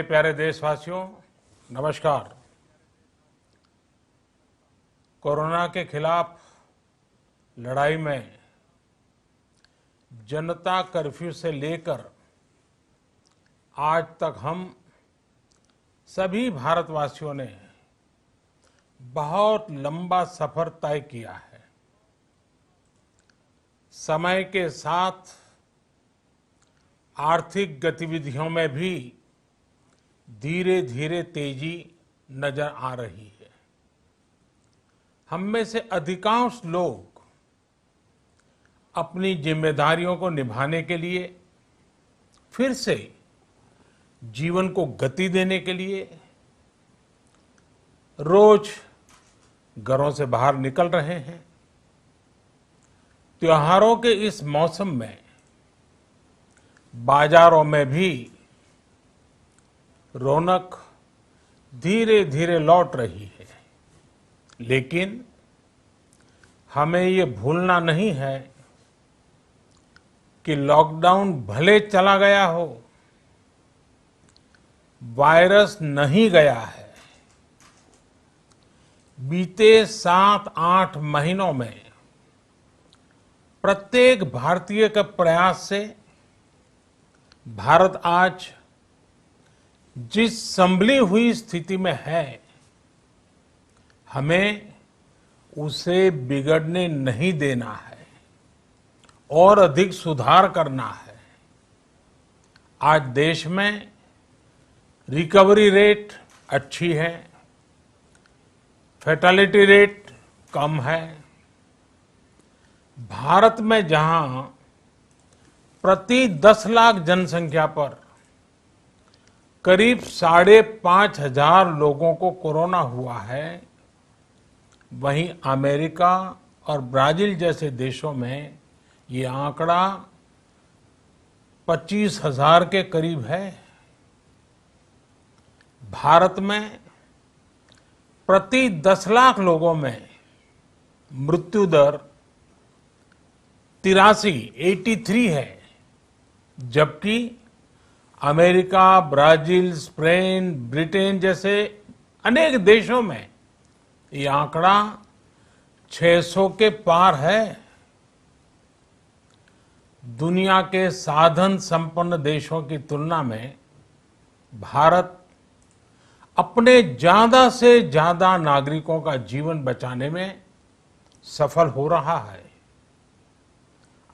प्यारे देशवासियों, नमस्कार। कोरोना के खिलाफ लड़ाई में जनता कर्फ्यू से लेकर आज तक हम सभी भारतवासियों ने बहुत लंबा सफर तय किया है। समय के साथ आर्थिक गतिविधियों में भी धीरे धीरे तेजी नजर आ रही है। हम में से अधिकांश लोग अपनी जिम्मेदारियों को निभाने के लिए, फिर से जीवन को गति देने के लिए रोज घरों से बाहर निकल रहे हैं। त्योहारों के इस मौसम में बाजारों में भी रौनक धीरे धीरे लौट रही है, लेकिन हमें ये भूलना नहीं है कि लॉकडाउन भले चला गया हो, वायरस नहीं गया है। बीते 7-8 महीनों में प्रत्येक भारतीय के प्रयास से भारत आज जिस संभली हुई स्थिति में है, हमें उसे बिगड़ने नहीं देना है और अधिक सुधार करना है। आज देश में रिकवरी रेट अच्छी है, फैटेलिटी रेट कम है। भारत में जहां प्रति 10 लाख जनसंख्या पर करीब 5,500 लोगों को कोरोना हुआ है, वहीं अमेरिका और ब्राजील जैसे देशों में ये आंकड़ा 25,000 के करीब है। भारत में प्रति 10 लाख लोगों में मृत्यु दर 83 है, जबकि अमेरिका, ब्राजील, स्पेन, ब्रिटेन जैसे अनेक देशों में ये आंकड़ा 600 के पार है। दुनिया के साधन संपन्न देशों की तुलना में भारत अपने ज्यादा से ज्यादा नागरिकों का जीवन बचाने में सफल हो रहा है।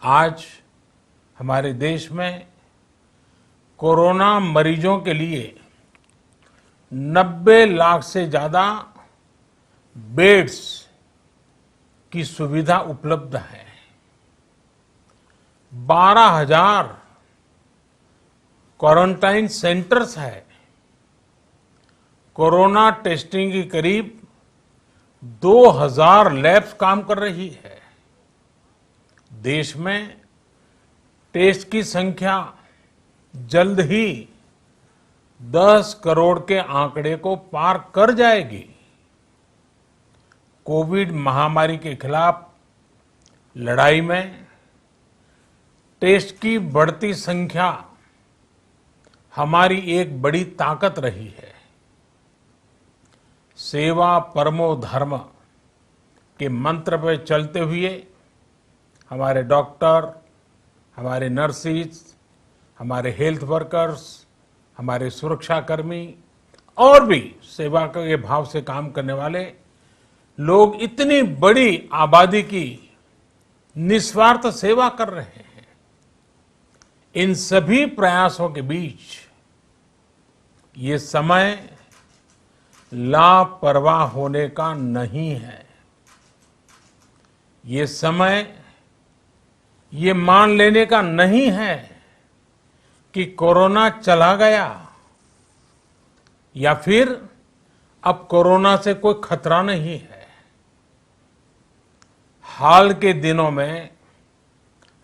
आज हमारे देश में कोरोना मरीजों के लिए 90 लाख से ज्यादा बेड्स की सुविधा उपलब्ध है। 12,000 क्वारंटाइन सेंटर्स है। कोरोना टेस्टिंग की करीब 2,000 लैब्स काम कर रही है। देश में टेस्ट की संख्या जल्द ही 10 करोड़ के आंकड़े को पार कर जाएगी। कोविड महामारी के खिलाफ लड़ाई में टेस्ट की बढ़ती संख्या हमारी एक बड़ी ताकत रही है। सेवा परमो धर्म के मंत्र पर चलते हुए हमारे डॉक्टर, हमारे नर्सिस, हमारे हेल्थ वर्कर्स, हमारे सुरक्षाकर्मी और भी सेवा के भाव से काम करने वाले लोग इतनी बड़ी आबादी की निस्वार्थ सेवा कर रहे हैं। इन सभी प्रयासों के बीच ये समय लापरवाह होने का नहीं है। ये समय ये मान लेने का नहीं है कि कोरोना चला गया या फिर अब कोरोना से कोई खतरा नहीं है। हाल के दिनों में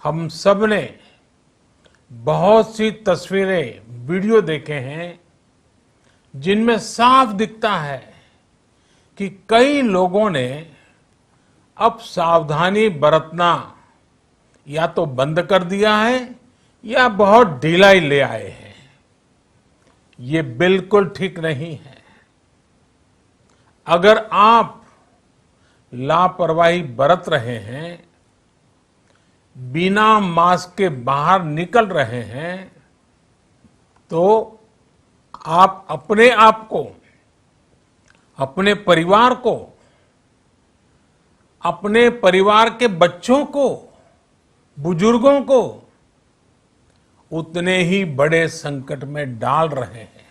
हम सब ने बहुत सी तस्वीरें, वीडियो देखे हैं जिनमें साफ दिखता है कि कई लोगों ने अब सावधानी बरतना या तो बंद कर दिया है या बहुत ढिलाई ले आए हैं। ये बिल्कुल ठीक नहीं है। अगर आप लापरवाही बरत रहे हैं, बिना मास्क के बाहर निकल रहे हैं, तो आप अपने आप को, अपने परिवार को, अपने परिवार के बच्चों को, बुजुर्गों को उतने ही बड़े संकट में डाल रहे हैं।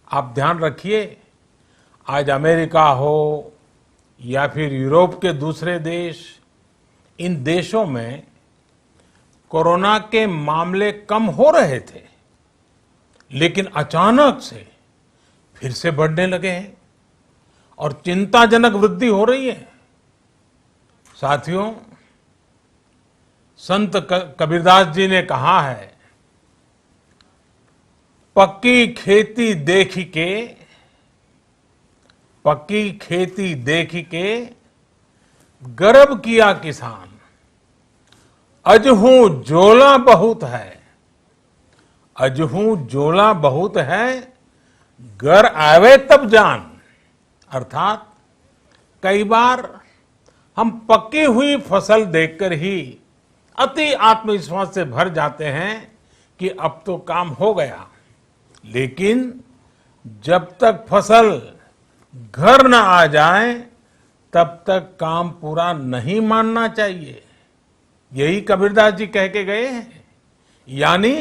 आप ध्यान रखिए, आज अमेरिका हो या फिर यूरोप के दूसरे देश, इन देशों में कोरोना के मामले कम हो रहे थे, लेकिन अचानक से फिर से बढ़ने लगे हैं और चिंताजनक वृद्धि हो रही है। साथियों, संत कबीरदास जी ने कहा है, पक्की खेती देख के, पक्की खेती देख के गर्व किया किसान, अजहू जोला बहुत है, अजहू जोला बहुत है, घर आवे तब जान। अर्थात कई बार हम पकी हुई फसल देखकर ही अति आत्मविश्वास से भर जाते हैं कि अब तो काम हो गया, लेकिन जब तक फसल घर न आ जाए तब तक काम पूरा नहीं मानना चाहिए। यही कबीरदास जी कह के गए हैं। यानी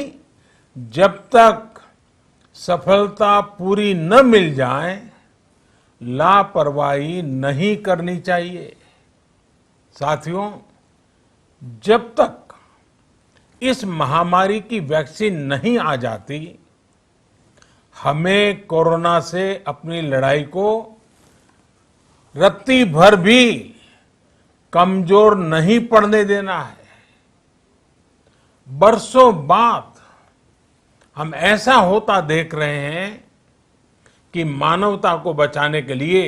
जब तक सफलता पूरी न मिल जाए, लापरवाही नहीं करनी चाहिए। साथियों, जब तक इस महामारी की वैक्सीन नहीं आ जाती, हमें कोरोना से अपनी लड़ाई को रत्ती भर भी कमजोर नहीं पड़ने देना है। बरसों बाद हम ऐसा होता देख रहे हैं कि मानवता को बचाने के लिए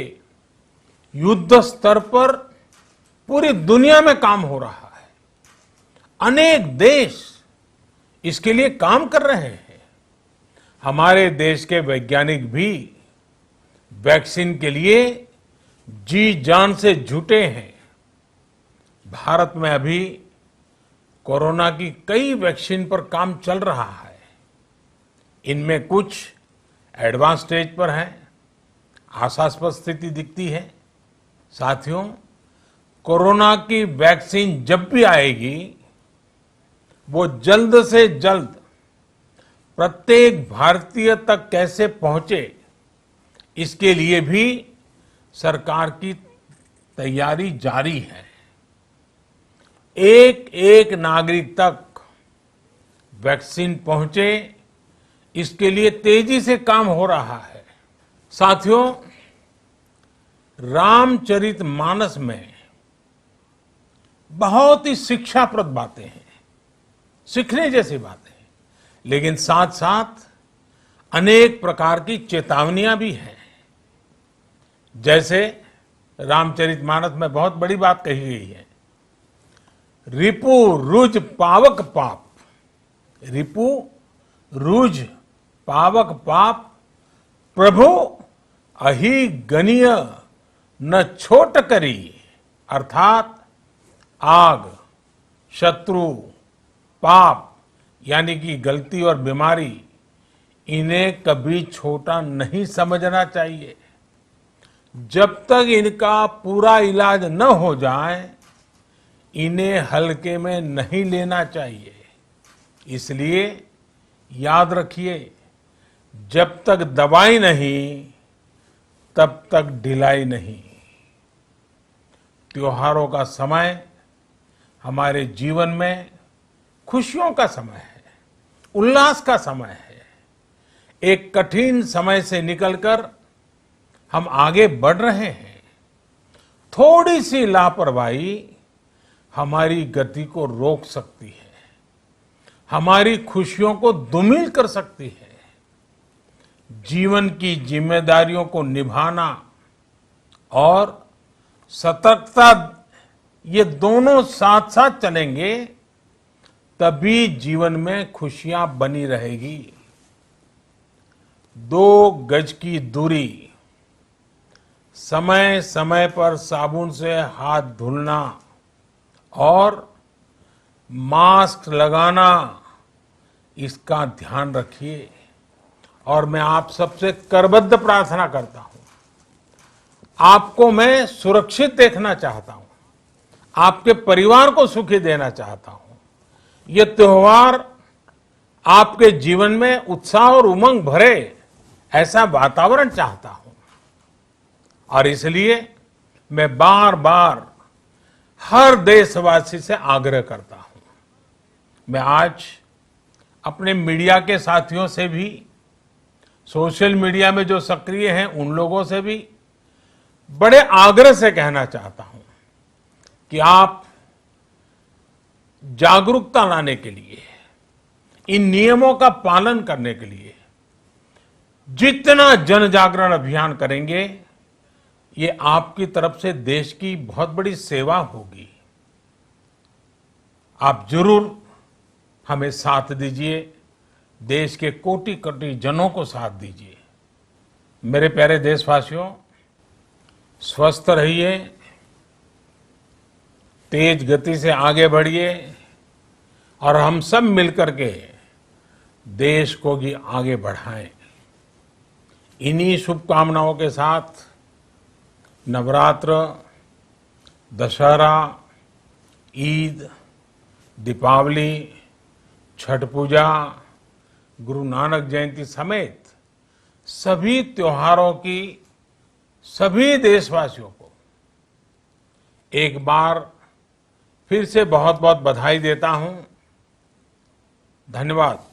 युद्ध स्तर पर पूरी दुनिया में काम हो रहा है। अनेक देश इसके लिए काम कर रहे हैं। हमारे देश के वैज्ञानिक भी वैक्सीन के लिए जी जान से जुटे हैं। भारत में अभी कोरोना की कई वैक्सीन पर काम चल रहा है। इनमें कुछ एडवांस स्टेज पर है, आशास्पद स्थिति दिखती है। साथियों, कोरोना की वैक्सीन जब भी आएगी, वो जल्द से जल्द प्रत्येक भारतीय तक कैसे पहुंचे, इसके लिए भी सरकार की तैयारी जारी है। एक एक नागरिक तक वैक्सीन पहुंचे, इसके लिए तेजी से काम हो रहा है। साथियों, रामचरितमानस में बहुत ही शिक्षाप्रद बातें हैं, सीखने जैसी बातें हैं, लेकिन साथ साथ अनेक प्रकार की चेतावनियां भी हैं। जैसे रामचरितमानस में बहुत बड़ी बात कही गई है, रिपु रुज पावक पाप, रिपु रुज पावक पाप, प्रभु अहि गनीय न छोट करी। अर्थात आग, शत्रु, पाप यानी कि गलती और बीमारी, इन्हें कभी छोटा नहीं समझना चाहिए। जब तक इनका पूरा इलाज न हो जाए, इन्हें हल्के में नहीं लेना चाहिए। इसलिए याद रखिए, जब तक दवाई नहीं, तब तक ढिलाई नहीं। त्योहारों का समय हमारे जीवन में खुशियों का समय है, उल्लास का समय है। एक कठिन समय से निकलकर हम आगे बढ़ रहे हैं। थोड़ी सी लापरवाही हमारी गति को रोक सकती है, हमारी खुशियों को धूमिल कर सकती है। जीवन की जिम्मेदारियों को निभाना और सतर्कता, ये दोनों साथ साथ चलेंगे, तभी जीवन में खुशियां बनी रहेगी। 2 गज की दूरी, समय समय पर साबुन से हाथ धुलना और मास्क लगाना, इसका ध्यान रखिए। और मैं आप सबसे करबद्ध प्रार्थना करता हूं, आपको मैं सुरक्षित देखना चाहता हूं, आपके परिवार को सुखी देना चाहता हूं। ये त्योहार आपके जीवन में उत्साह और उमंग भरे, ऐसा वातावरण चाहता हूं। और इसलिए मैं बार बार हर देशवासी से आग्रह करता हूं। मैं आज अपने मीडिया के साथियों से भी, सोशल मीडिया में जो सक्रिय हैं उन लोगों से भी बड़े आग्रह से कहना चाहता हूं कि आप जागरूकता लाने के लिए, इन नियमों का पालन करने के लिए जितना जन जागरण अभियान करेंगे, ये आपकी तरफ से देश की बहुत बड़ी सेवा होगी। आप जरूर हमें साथ दीजिए, देश के कोटि कोटि जनों को साथ दीजिए। मेरे प्यारे देशवासियों, स्वस्थ रहिए, तेज गति से आगे बढ़िए और हम सब मिलकर के देश को भी आगे बढ़ाएं। इन्हीं शुभकामनाओं के साथ नवरात्र, दशहरा, ईद, दीपावली, छठ पूजा, गुरु नानक जयंती समेत सभी त्योहारों की सभी देशवासियों को एक बार फिर से बहुत बहुत बधाई देता हूं। धन्यवाद।